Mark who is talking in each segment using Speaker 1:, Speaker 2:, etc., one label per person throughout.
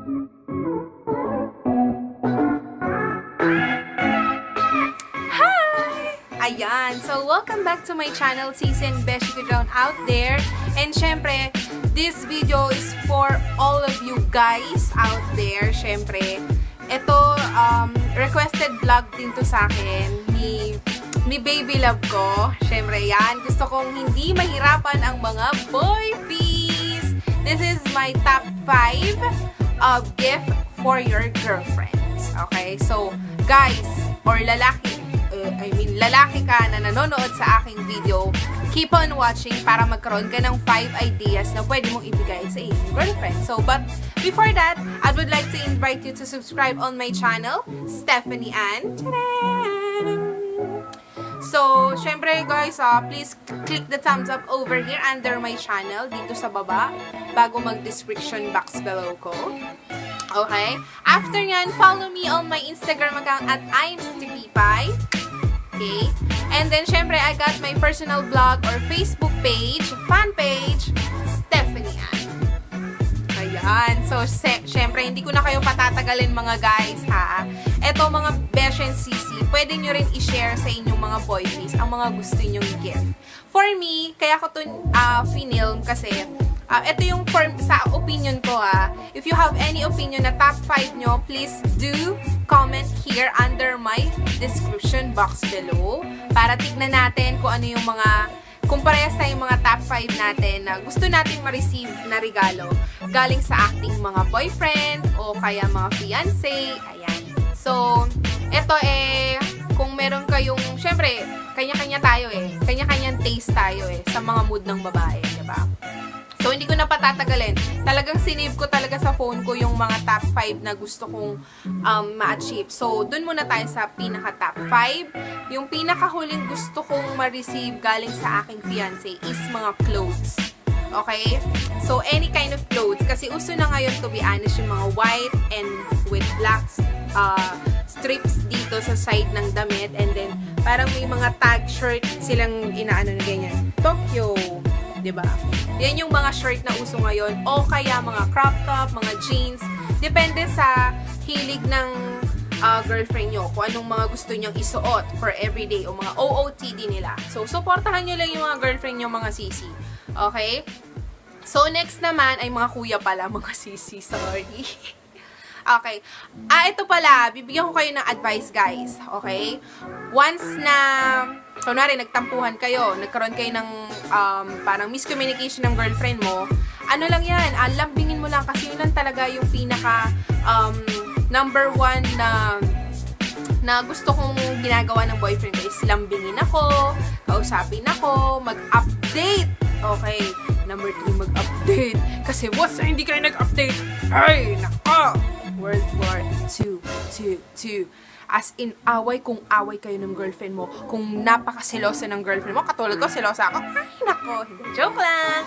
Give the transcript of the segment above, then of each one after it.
Speaker 1: Ayan, so welcome back to my channel, Sisi and Beshi ko dyan out there. And syempre, this video is for all of you guys out there. Syempre, ito, requested vlog din to sa akin ni baby love ko. Syempre, yan. Gusto kong hindi mahirapan ang mga boyfies. This is my top 5 gift for your girlfriends. Okay, so guys, or lalaki ka na nanonood sa aking video, keep on watching para magkaroon ka ng 5 ideas na pwede mong ibigay sa iyong girlfriend. So, but before that, I would like to invite you to subscribe on my channel, Stephanie Ann. So, syempre guys, please click the thumbs up over here under my channel, dito sa baba, bago mag-description box below ko. Okay? After nyan, follow me on my Instagram account at imstpie. Okay? And then, syempre, I got my personal blog or Facebook page, fan page, Stephanie Ann. Ayan. So, syempre, hindi ko na kayo patatagalin mga guys, ha? Eto, mga Besh and Sisi, pwede nyo rin i-share sa inyong mga boyfriends ang mga gusto nyong gift. For me, kaya ko ito finilm kasi ito yung sa opinion ko, ha. If you have any opinion na top 5 nyo, please do comment here under my description box below para tignan natin kung ano yung kung parehas na yung mga top 5 natin na gusto natin ma-receive na regalo galing sa ating mga boyfriend o kaya mga fiancé. Ayan. So, ito kung meron kayong, syempre, kanya-kanya tayo kanya-kanyang taste tayo sa mga mood ng babae, diba? So, hindi ko na patatagalin. Talagang sinave ko talaga sa phone ko yung mga top 5 na gusto kong ma-achieve. So, dun muna tayo sa pinaka-top 5. Yung pinaka-huling gusto kong ma-receive galing sa aking fiancé is mga clothes. Okay? So, any kind of clothes. Kasi uso na ngayon, to be honest, yung mga white and with black strips dito sa side ng damit. And then, parang may mga tag shirt silang inaano na ganyan. Tokyo. Diba? Yan yung mga shirt na uso ngayon. O kaya mga crop top, mga jeans. Depende sa hilig ng girlfriend nyo. Kung anong mga gusto nyong isuot for everyday o mga OOTD nila. So, supportahan nyo lang yung mga girlfriend nyo, mga sisi. Okay? So, next naman ay mga kuya pala, mga sisi. Sorry. Okay. Ito pala. Bibigyan ko kayo ng advice, guys. Okay? Once na kunwari, nagtampuhan kayo, nagkaroon kayo ng parang miscommunication ng girlfriend mo, ano lang yan, lambingin mo lang kasi yun lang talaga yung pinaka number 1 na gusto kong ginagawa ng boyfriend ko is lambingin ako, kausapin ako, mag-update. Okay, number 3, mag-update. Kasi boss, hindi kayo nag-update. Ay, nako! World War II. As in, away kung away kayo ng girlfriend mo. Kung napakaselosa ng girlfriend mo, katulad ko, selosa ako. Ay, nako, joke lang.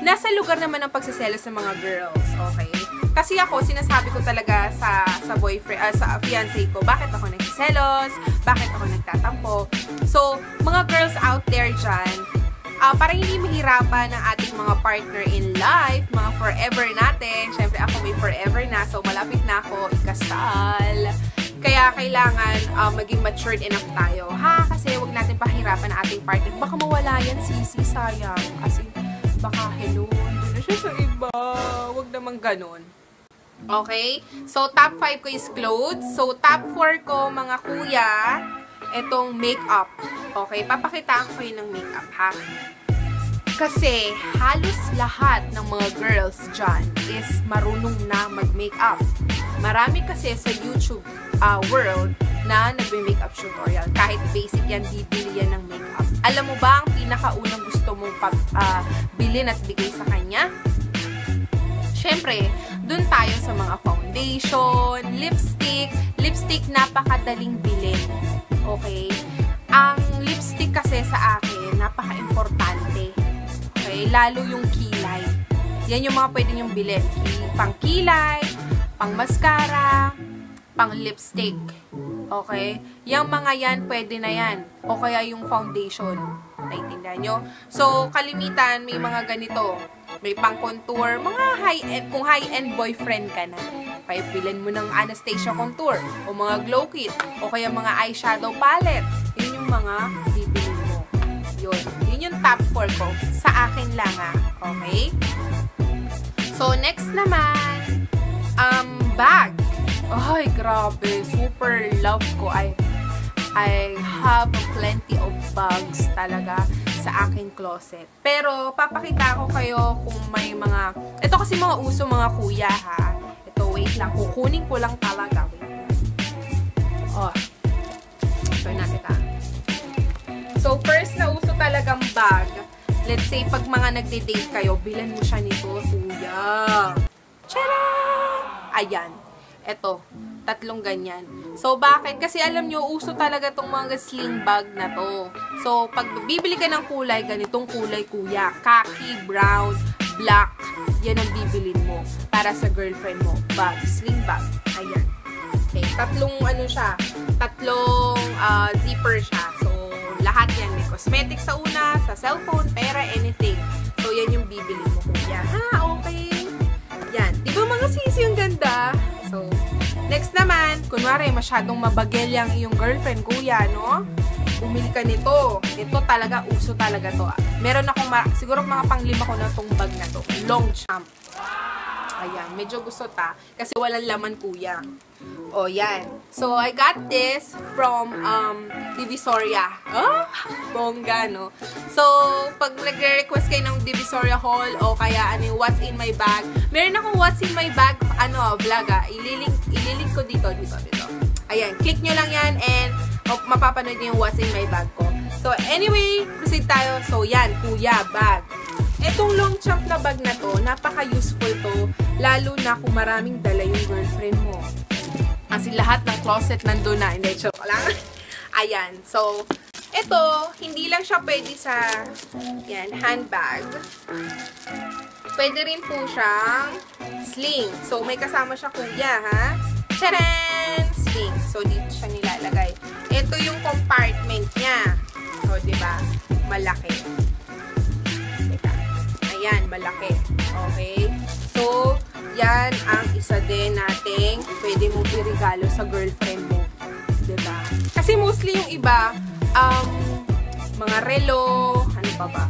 Speaker 1: Nasa lugar naman ng pagsiselos ng mga girls, okay? Kasi ako, sinasabi ko talaga sa boyfriend, sa fiancé ko, bakit ako nagsiselos, bakit ako nagtatampo. So, mga girls out there dyan, para hindi mahirapan ang ating mga partner in life, mga forever natin. Siyempre, ako may forever na, so malapit na ako ikasal. Kaya kailangan maging matured enough tayo. Kasi wag natin pahirapan ang ating partner. Baka mawala yan, sisi, sayang. Kasi baka hello, doon na siya sa iba. Wag naman ganun. Okay? So, top 5 ko is clothes. So, top 4 ko, mga kuya, itong makeup. Okay? Papakitaan ko yun ng makeup, ha? Kasi halos lahat ng mga girls dyan is marunong na mag-makeup. Marami kasi sa YouTube world na nagbe-makeup tutorial. Kahit basic yan, bibili yan ng makeup. Alam mo ba ang pinakaunang gusto mong bilhin at bigay sa kanya? Siyempre, dun tayo sa mga foundation, lipstick. Lipstick, napakadaling bilhin. Okay? Ang lipstick kasi sa akin, napaka-importante. Okay? Lalo yung kilay. Yan yung mga pwede nyong bilhin. Pang kilay, pang mascara, pang lipstick. Okay? Yung mga yan, pwede na yan. O kaya yung foundation. Naiintindihan nyo? So, kalimitan, may mga ganito. May pang-contour, mga high-end, kung high-end boyfriend ka na. Kaya bilhin mo ng Anastasia Contour, o mga glow kit, o kaya mga eyeshadow palette. Yun yung mga bibili mo. Yun yung top 4 ko. Sa akin lang okay? So, next naman, bag. Ay, grabe. Super love ko. I have plenty of bags talaga sa aking closet. Pero, papakita ko kayo kung may mga... Ito kasi mga uso mga kuya, ha? Ito, wait lang. Kukunin ko lang talaga. Wait lang. Oh. So, natin So, first na uso talagang bag. Let's say, pag mga nagde-date kayo, bilan mo siya nito, kuya. Tcharam! Ayan. Eto. 3 ganyan. So, bakit? Kasi alam nyo, uso talaga tong mga sling bag na to. So, pag bibili ka ng kulay, ganitong kulay, kuya. Khaki, brown, black. Yan ang bibilin mo. Para sa girlfriend mo. Bag. Sling bag. Ayan. Okay. 3 siya. 3 zipper siya. So, lahat yan. May cosmetics sa una, sa cellphone, pera, anything. So, yan yung bibili mo, kuya. Okay. Yan. Di ba mga sisi yung ganda? So, next naman, kunwari, masyadong mabagel yung iyong girlfriend, kuya, no? Bumili ka nito. Ito talaga, uso talaga to. Meron akong, siguro mga pang-5 ko na tong bag na to. Longchamp. Ayan, medyo gusto ta. Kasi walang laman, kuya. O, yan. So, I got this from Divisoria. Oh, bongga, no? So, pag nagre-request kayo ng Divisoria haul o kaya what's in my bag, meron akong what's in my bag, vlog, ililink ko dito. Ayan, click nyo lang yan and mapapanood nyo yung what's in my bag ko. So, anyway, proceed tayo. So, yan, kuya, bag. Etong Longchamp na bag na to, napaka-useful to, lalo na kung maraming dala yung girlfriend mo. Kasi lahat ng closet nandun na. Hindi, joke lang. Ayan. So, ito, hindi lang siya pwede sa, yan, handbag. Pwede rin po siyang sling. So, may kasama siya, kuya, ha? Tcharan! Sling. So, dito siya nilalagay. Ito yung compartment niya. So, diba? Malaki. Ayan, malaki. Okay? So, yan ang isa din nating pwede mo i-regalo sa girlfriend mo. Diba? Kasi mostly yung iba, mga relo, ano pa ba?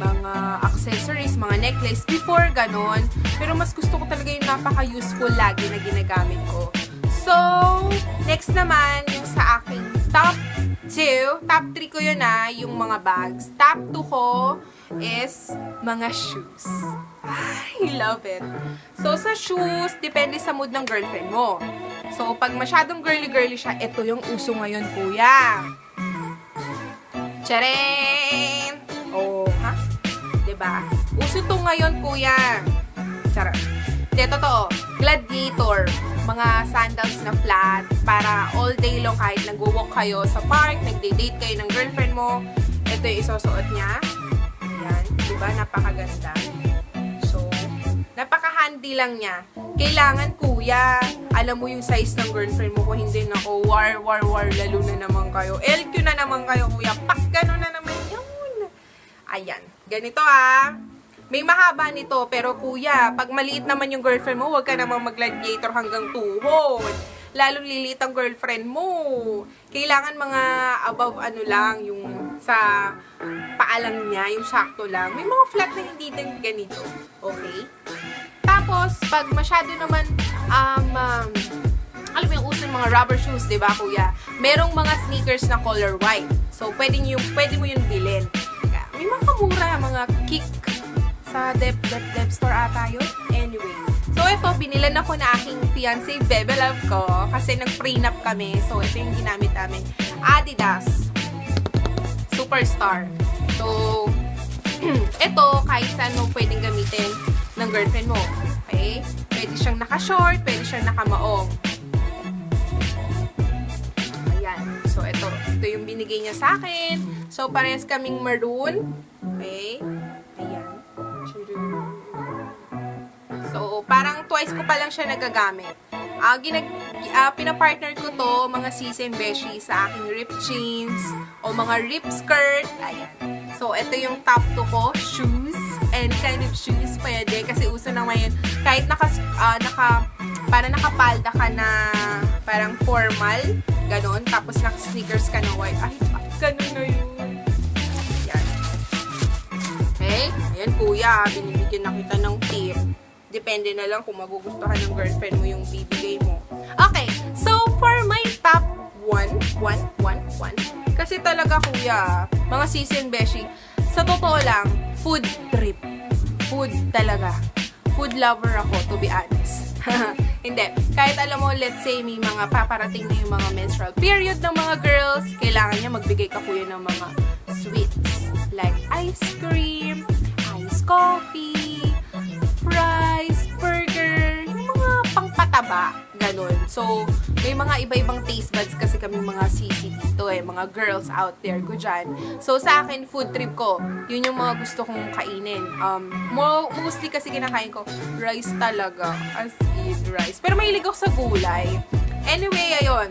Speaker 1: Mga accessories, mga necklace, before ganon. Pero mas gusto ko talaga yung napaka-useful lagi na ginagamit ko. So, next naman, yung sa aking top 2. Top 3 ko yun yung mga bags. Top 2 ko is mga shoes. I love it. So, sa shoes, depende sa mood ng girlfriend mo. So, pag masyadong girly-girly siya, ito yung uso ngayon, kuya. Tcharin! Oh, ha? Diba? Uso to ngayon, kuya. Charot. Hindi, totoo. Gladiator. Mga sandals na flat para all day long kahit nag-walk kayo sa park, nagde-date kayo ng girlfriend mo. Ito yung isusuot niya. Ayan. Diba? Napakaganda. So, napaka-handy lang niya. Kailangan, kuya, alam mo yung size ng girlfriend mo. Kung hindi nako, war, lalo na naman kayo. LQ na naman kayo, kuya. Pak, gano'n na naman yun. Ayan. Ganito, may mahaba nito, pero kuya, pag maliit naman yung girlfriend mo, huwag ka namang mag-gladiator hanggang tuhod. Lalong liliit ang girlfriend mo. Kailangan mga above lang, yung sa paalang niya, yung sakto lang. May mga flat na hindi din ganito. Okay? Tapos, pag masyado naman, alam mo yung uso ng mga rubber shoes, diba kuya? Merong mga sneakers na color white. So, pwede mo yun bilhin. May mga kamura, mga kick, sa Dep store ata yun. Anyway. So, ito, binilan ako na aking fiancé, Bebe Love ko. Kasi nag-prenup kami. So, ito yung ginamit namin. Adidas. Superstar. So, ito, kahit saan mo pwedeng gamitin ng girlfriend mo. Okay? Pwede siyang naka-short, pwede siyang naka-maong. Ayan. So, ito yung binigay niya sa akin. So, parehas kaming maroon. Okay? Ayan. So, parang twice ko pa lang siya nagagamit. Pinapartner ko to, mga sisi and beshi, sa aking ripped jeans, o mga ripped skirt. Ayan. So, ito yung top 2 ko. Shoes. Any kind of shoes pwede. Kasi uso na ngayon. Kahit parang nakapalda ka na parang formal. Ganon. Tapos naka-sneakers ka na white. Ay, ganon na yun. Yan. Okay? Ayan, kuya. Binibigyan na kita ng tip. Depende na lang kung magugustuhan ng girlfriend mo yung bibigay mo. Okay. So, for my top 1. Kasi talaga, kuya, mga season beshi, sa totoo lang, food trip. Food talaga. Food lover ako, to be honest. Hindi. Kahit alam mo, let's say, may mga paparating na yung mga menstrual period ng mga girls, kailangan niya magbigay ka kuya ng mga sweets. Like ice cream, ice coffee, fries, burger, yung mga pangpataba. Ganon. So, may mga iba-ibang taste buds kasi kami mga sisi dito mga girls out there ko dyan. So, sa akin, food trip ko, yun yung mga gusto kong kainin. Mostly kasi kinakain ko, rice talaga. As in, rice. Pero mahilig ako sa gulay. Anyway, ayun.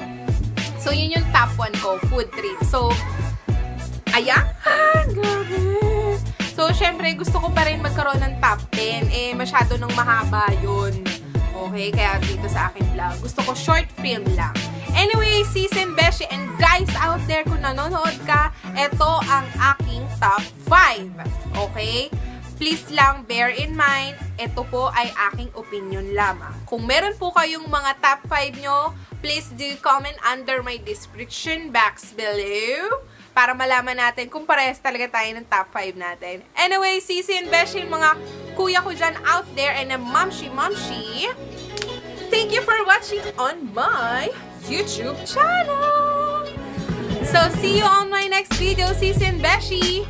Speaker 1: So, yun yung top 1 ko, food trip. So, ayan! Grabe! So, syempre, gusto ko pa rin magkaroon ng top 10. Masyado nang mahaba yun. Okay, kaya dito sa akin vlog. Gusto ko short film lang. Anyway, season beshi and guys out there, kung nanonood ka, ito ang aking top 5. Okay? Please lang bear in mind, ito po ay aking opinion lamang. Kung meron po kayong mga top 5 nyo, please do comment under my description box below para malaman natin kung parehas talaga tayo ng top 5 natin. Anyway, season beshi, mga kuya ko dyan out there and a mamshi, thank you for watching on my YouTube channel. So, see you on my next video, season beshi.